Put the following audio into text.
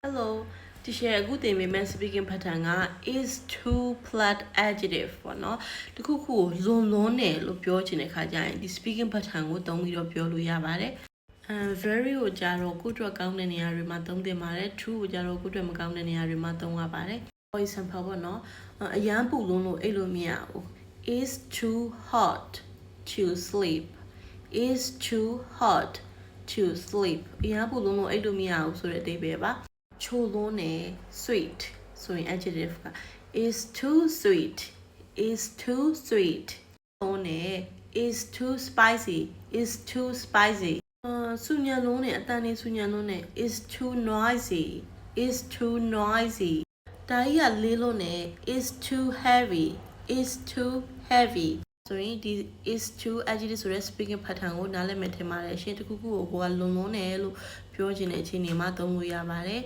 Hello ဒီရှယ်အခုသင်ပေးမယ့် speaking pattern က is too plus adjective ပေါ့နော်တခုခုကိုလွန်လွန်းတယ်လို့ပြောချင်တဲ့ခါကျရင်ဒီ speaking pattern ကိုသုံးပြီးတော့ပြောလို့ရပါတယ်very ကိုကြတော့ကိုယ့်အတွက်ကောင်းတဲ့နေရာတွေမှာသုံးသင့်ပါတယ် true ကိုကြတော့ကိုယ့်အတွက်မကောင်းတဲ့နေရာတွေမှာသုံးရပါတယ် for example ပေါ့နော်အရန်ပူလွန်းလို့အဲ့လိုမရဘူး is too hot to sleep is too hot to sleep အရန်ပူလွန်းလို့အဲ့လိုမရဘူးဆိုတဲ့အဓိပ္ပာယ်ပါချိုလွန်းနေ sweet ဆိုရင် adjective က is too sweet is too sweet လွန်းနေ is too spicy is too spicy ဆူညံလွန်းနေအတန်နေဆူညံလွန်းနေ is too noisy is too noisy ဒါကြီးကလေးလွန်းနေ is too heavy is too heavy ဆိုရင်ဒီ is too adjective ဆိုတဲ့ speaking pattern ကိုနားလည်မယ်ထင်ပါတယ်ရှင်တခုခုကိုကလွန်လွန်းနေလို့ပြောချင်တဲ့အချိန်တွေမှာသုံးလို့ရပါတယ်